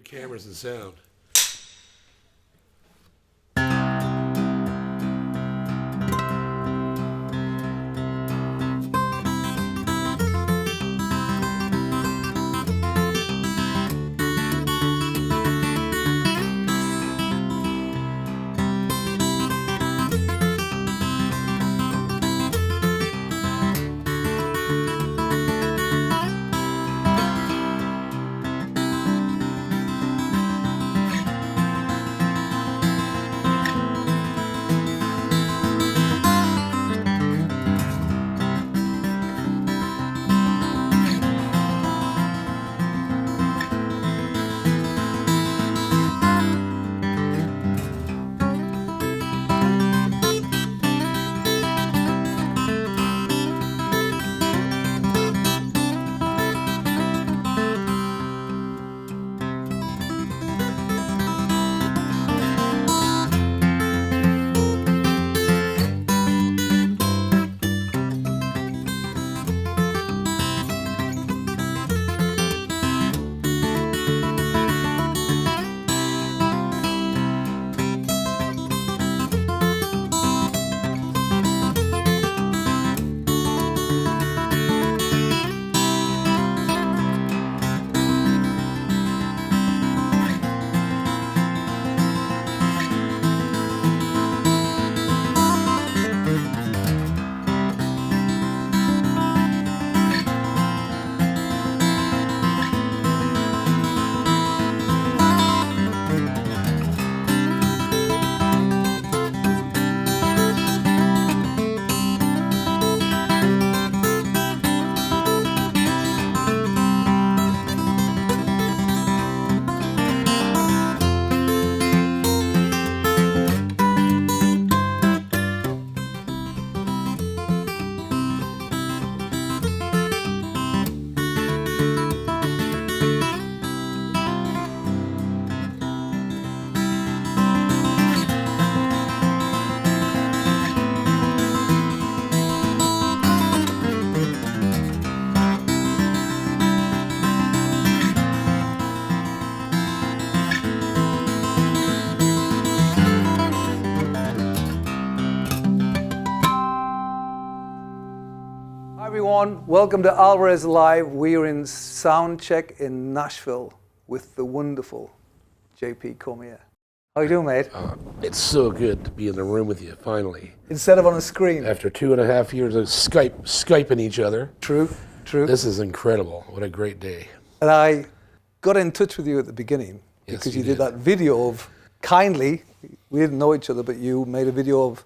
Good cameras and sound. Everyone, welcome to Alvarez Live. We are in SoundCheck in Nashville with the wonderful JP Cormier. How you doing, mate? It's so good to be in the room with you, finally. Instead of on a screen. After 2.5 years of Skyping each other. True. This is incredible. What a great day. And I got in touch with you at the beginning because you did that video of, kindly, we didn't know each other, but you made a video of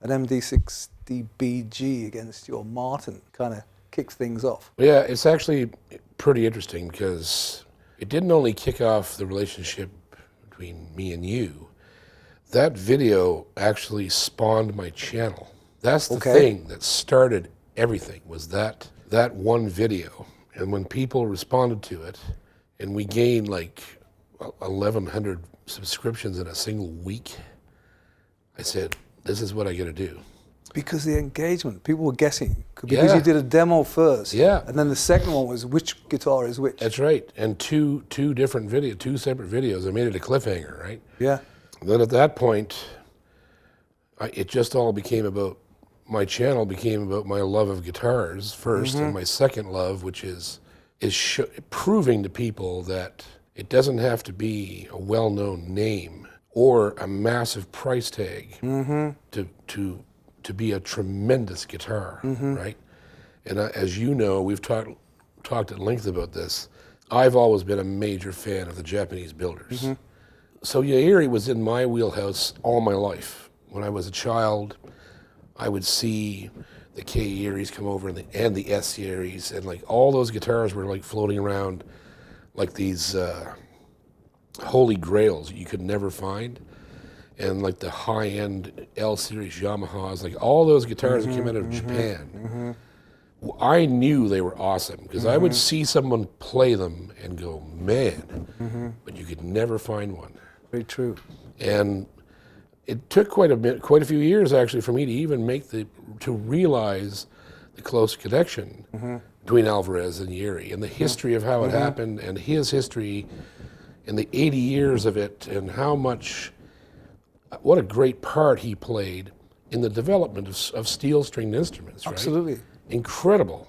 an MD60BG against your Martin, kind of kicks things off. Yeah, it's actually pretty interesting because it didn't only kick off the relationship between me and you. That video actually spawned my channel. That's the thing that started everything, was that one video. And when people responded to it, and we gained like 1,100 subscriptions in a single week, I said, this is what I gotta do. Because the engagement, people were guessing. Because you did a demo first. Yeah. And then the second one was which guitar is which. That's right. And two separate videos. I made it a cliffhanger, right? Yeah. And then at that point, it just all became about, my channel became about my love of guitars first, and my second love, which is proving to people that it doesn't have to be a well-known name or a massive price tag to be a tremendous guitar, right? And as you know, we've talked at length about this. I've always been a major fan of the Japanese builders. So Yairi was in my wheelhouse all my life. When I was a child, I would see the K Yairis come over and the S Yairis, and like all those guitars were like floating around like these holy grails you could never find. And like the high-end L-series Yamahas, like all those guitars that came out of Japan. I knew they were awesome because I would see someone play them and go, man, but you could never find one. Very true. And it took quite a few years actually for me to even to realize the close connection between Alvarez and Yairi and the history of how it happened and his history and the 80 years of it, and what a great part he played in the development of steel stringed instruments, right? Absolutely. Incredible.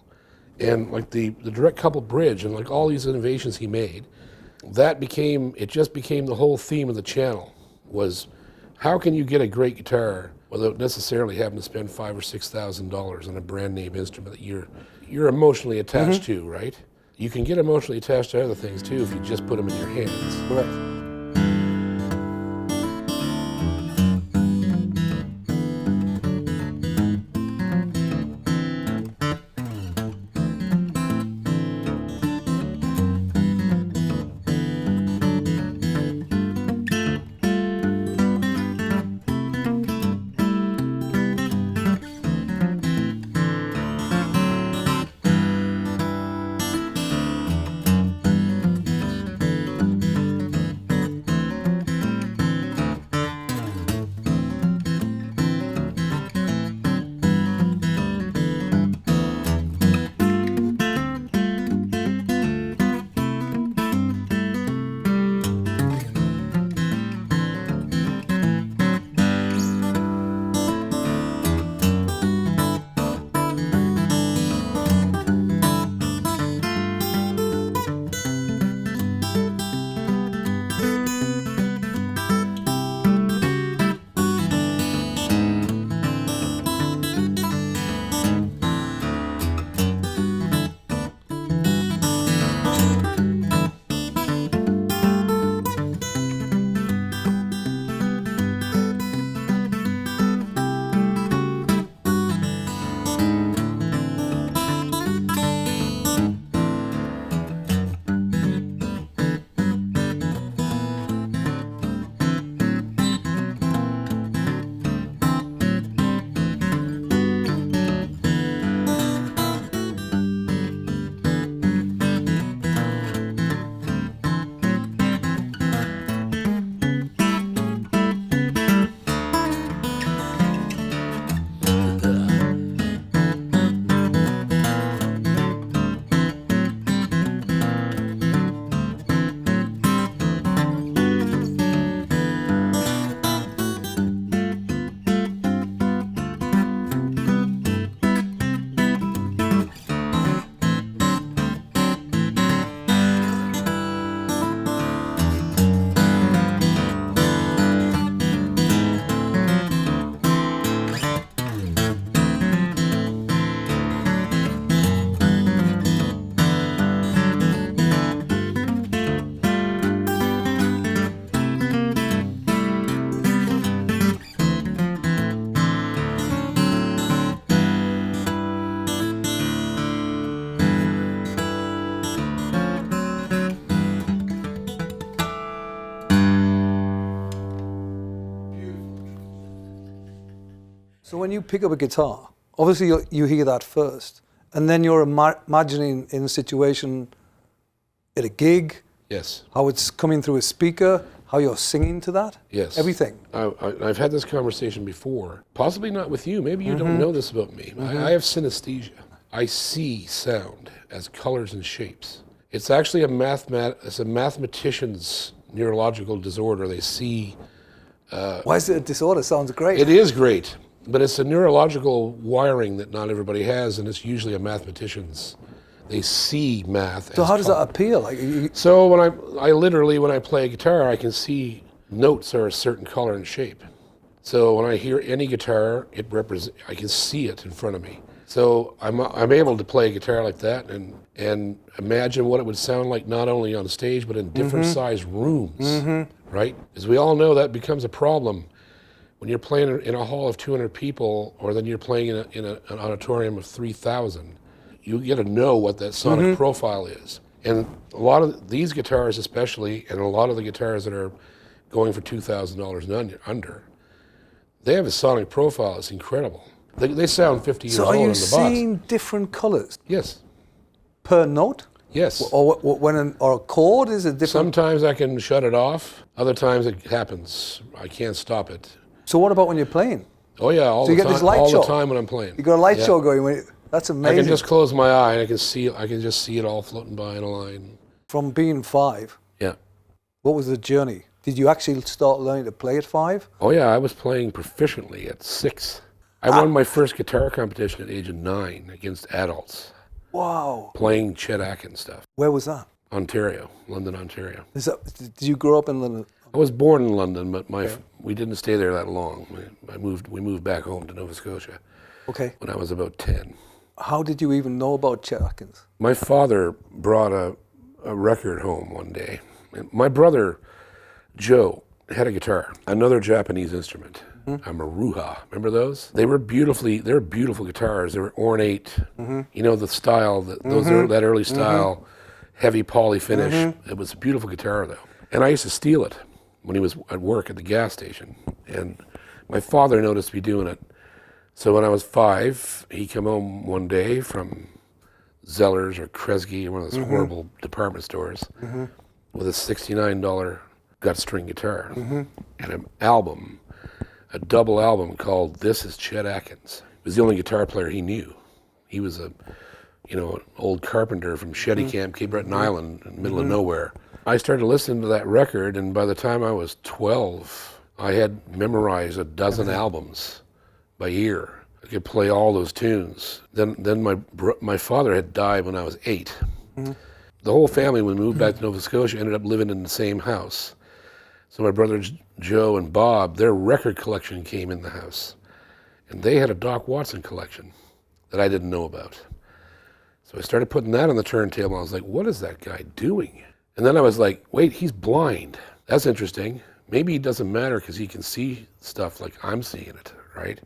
And like the direct couple bridge and like all these innovations he made, it just became the whole theme of the channel, was how can you get a great guitar without necessarily having to spend $5,000 or $6,000 on a brand name instrument that you're emotionally attached to, right? You can get emotionally attached to other things too if you just put them in your hands. Right. So when you pick up a guitar, obviously you hear that first, and then you're imagining in a situation at a gig, yes, how it's coming through a speaker, how you're singing to that, yes, everything. I've had this conversation before, possibly not with you. Maybe you don't know this about me. I have synesthesia. I see sound as colors and shapes. It's actually a mathematician's neurological disorder. They see. Why is it a disorder? Sounds great. It is great, but it's a neurological wiring that not everybody has, and it's usually a mathematician's. They see math. So how does that appeal? So when I play a guitar, I can see notes are a certain color and shape. So when I hear any guitar, I can see it in front of me. So I'm able to play a guitar like that and imagine what it would sound like not only on stage but in different sized rooms, right? As we all know, that becomes a problem when you're playing in a hall of 200 people, or then you're playing in an auditorium of 3,000. You get to know what that sonic profile is. And a lot of these guitars especially, and a lot of the guitars that are going for $2,000 and under, they have a sonic profile that's incredible. They sound 50 years old in the box. So are you seeing different colors? Yes. Per note? Yes. Or a chord is a different? Sometimes I can shut it off. Other times it happens. I can't stop it. So what about when you're playing? Oh yeah, all the time when I'm playing. You got a light show going. That's amazing. I can just close my eye and I can just see it all floating by in a line. From being 5. Yeah. What was the journey? Did you actually start learning to play at 5? Oh yeah, I was playing proficiently at 6. I won my first guitar competition at the age of 9 against adults. Wow. Playing Chet Atkins stuff. Where was that? Ontario, London, Ontario. Did you grow up in London? I was born in London, but we didn't stay there that long. We moved back home to Nova Scotia. Okay. When I was about 10. How did you even know about Chet Atkins? My father brought a record home one day. My brother, Joe, had a guitar, another Japanese instrument, a maruha. Remember those? They were beautiful guitars. They were ornate. You know, the style, that early style, heavy poly finish. It was a beautiful guitar, though. And I used to steal it when he was at work at the gas station. And my father noticed me doing it. So when I was 5, he came home one day from Zellers or Kresge, one of those horrible department stores, with a $69 gut string guitar and an album, a double album called This Is Chet Atkins. He was the only guitar player he knew. He was an old carpenter from Shetty Camp, Cape Breton Island, in the middle of nowhere. I started listening to that record, and by the time I was 12, I had memorized a dozen albums by ear. I could play all those tunes. Then my father had died when I was 8. The whole family, when we moved back to Nova Scotia, ended up living in the same house. So my brothers Joe and Bob, their record collection came in the house. And they had a Doc Watson collection that I didn't know about. So I started putting that on the turntable. I was like, what is that guy doing? And then I was like, wait, he's blind. That's interesting. Maybe it doesn't matter because he can see stuff like I'm seeing it, right?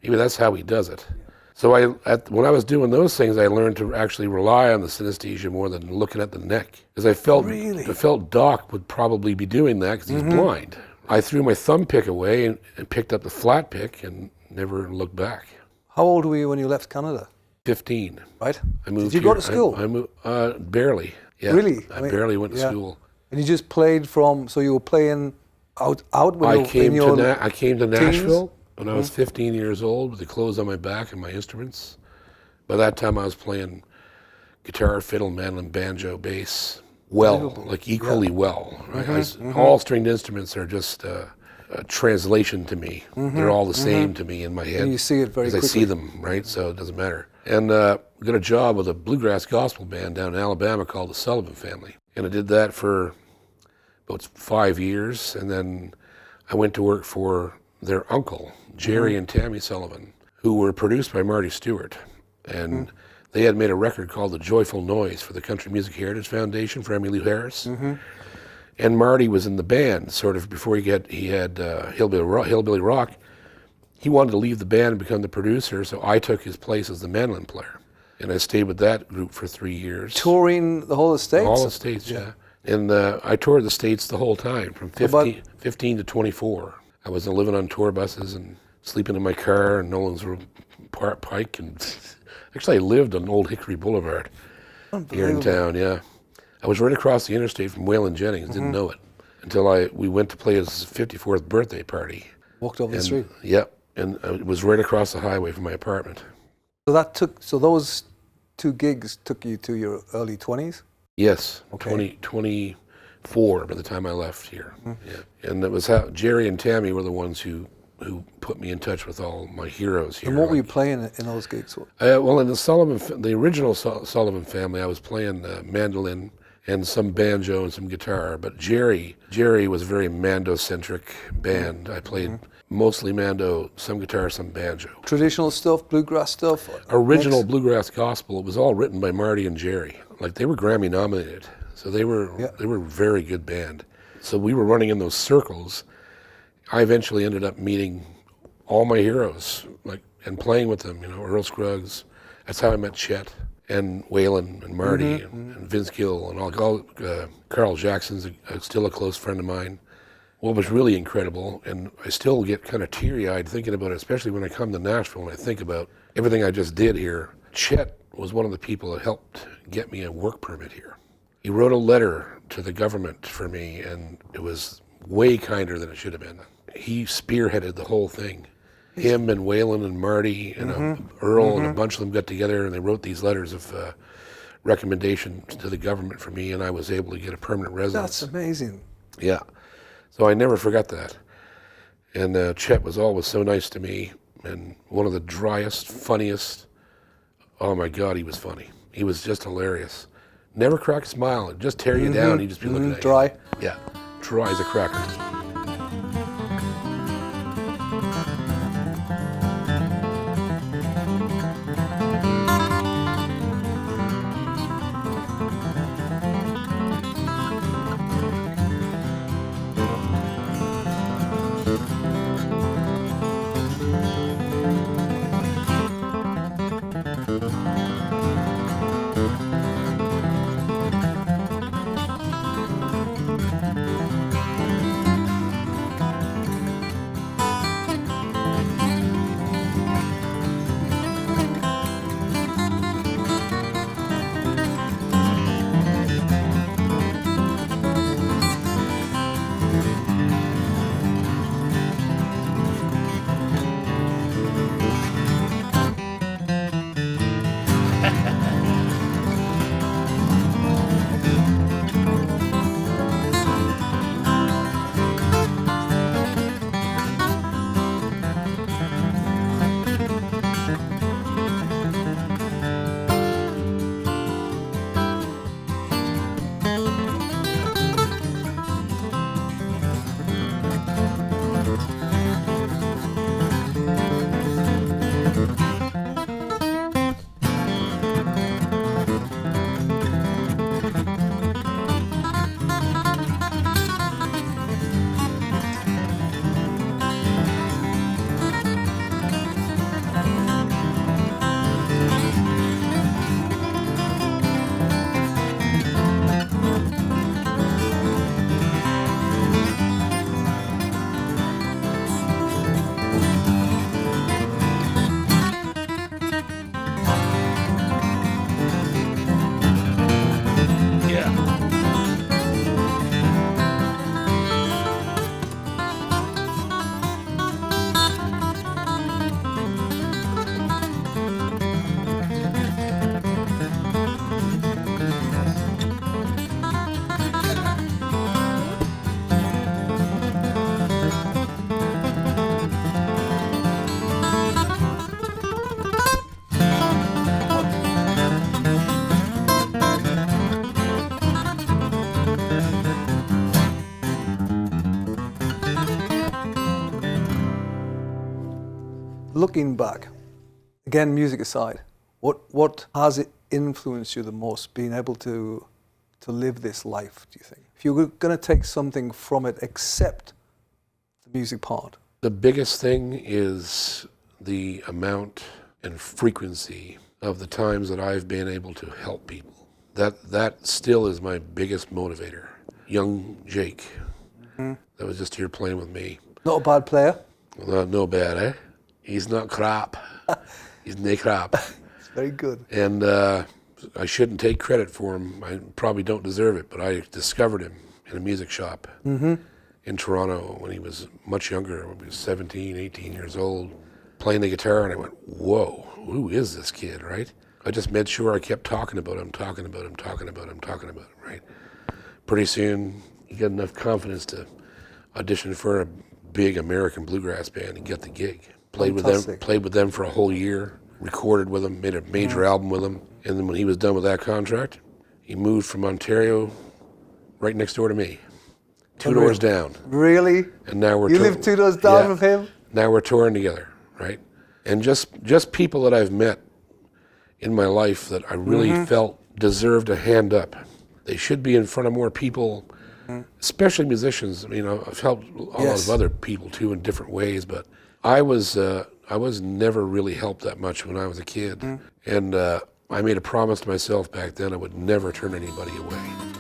Maybe that's how he does it. So when I was doing those things, I learned to actually rely on the synesthesia more than looking at the neck. Because I felt Doc would probably be doing that because he's blind. I threw my thumb pick away and picked up the flat pick and never looked back. How old were you when you left Canada? 15. Right. I moved Did you go to school? I moved, barely. Yeah. Really? I barely went to school. And you just played so you were playing out when I came to Nashville. teens? When I was 15 years old, with the clothes on my back and my instruments. By that time, I was playing guitar, fiddle, mandolin, banjo, bass, equally well. Right? All stringed instruments are just a translation to me. They're all the same to me in my head. And you see it very quickly. I see them, right? So it doesn't matter. And got a job with a bluegrass gospel band down in Alabama called the Sullivan Family. And I did that for about 5 years. And then I went to work for their uncle, Jerry and Tammy Sullivan, who were produced by Marty Stewart. And they had made a record called The Joyful Noise for the Country Music Heritage Foundation for Emmylou Harris. And Marty was in the band sort of before he had Hillbilly Rock. He wanted to leave the band and become the producer, so I took his place as the mandolin player. And I stayed with that group for 3 years. Touring the whole of the States? All the States, yeah. And I toured the States the whole time, from 15 to 24. I was living on tour buses and sleeping in my car in Nolensville Pike. And actually, I lived on Old Hickory Boulevard here in town, yeah. I was right across the interstate from Waylon Jennings, didn't know it, until we went to play his 54th birthday party. Walked over the street? Yep, and it was right across the highway from my apartment. So those 2 gigs took you to your early 20s? Yes, okay. 24 by the time I left here. Yeah. And it was how Jerry and Tammy were the ones who put me in touch with all my heroes here. And what were you playing in those gigs? Well, in the original Sullivan Family, I was playing mandolin and some banjo and some guitar. But Jerry was a very Mando-centric band. I played mostly Mando, some guitar, some banjo. Traditional stuff, bluegrass stuff? Original bluegrass gospel. It was all written by Marty and Jerry. Like, they were Grammy nominated. So they were a very good band. So we were running in those circles. I eventually ended up meeting all my heroes, and playing with them. Earl Scruggs. That's how I met Chet and Waylon and Marty and Vince Gill and all. Carl Jackson's still a close friend of mine. What was really incredible, and I still get kind of teary-eyed thinking about it, especially when I come to Nashville and I think about everything I just did here. Chet was one of the people that helped get me a work permit here. He wrote a letter to the government for me, and it was way kinder than it should have been. He spearheaded the whole thing. Him and Waylon and Marty and Earl and a bunch of them got together, and they wrote these letters of recommendation to the government for me, and I was able to get a permanent residence. That's amazing. Yeah. So I never forgot that. And Chet was always so nice to me, and one of the driest, funniest. Oh my God, he was funny. He was just hilarious. Never crack a smile. It'd just tear you down. He'd just be looking at you. Dry. Yeah, dry as a cracker. Looking back, again, music aside, what has it influenced you the most, being able to live this life, do you think? If you were going to take something from it except the music part. The biggest thing is the amount and frequency of the times that I've been able to help people. That still is my biggest motivator. Young Jake, that was just here playing with me. Not a bad player. Well, no bad, eh? He's not crap. He's no crap. It's very good. And I shouldn't take credit for him. I probably don't deserve it, but I discovered him in a music shop in Toronto when he was much younger. When he was 17, 18 years old, playing the guitar, and I went, whoa, who is this kid, right? I just made sure I kept talking about him, right? Pretty soon, you get enough confidence to audition for a big American bluegrass band and get the gig. Played with them for a whole year, recorded with them, made a major album with them, and then when he was done with that contract, he moved from Ontario right next door to me, two doors down. Really? And now we're You live 2 doors down from him? Now we're touring together, right? And just people that I've met in my life that I really felt deserved a hand up. They should be in front of more people, especially musicians. I mean, I've helped a lot of other people too in different ways, but I was never really helped that much when I was a kid. And I made a promise to myself back then I would never turn anybody away.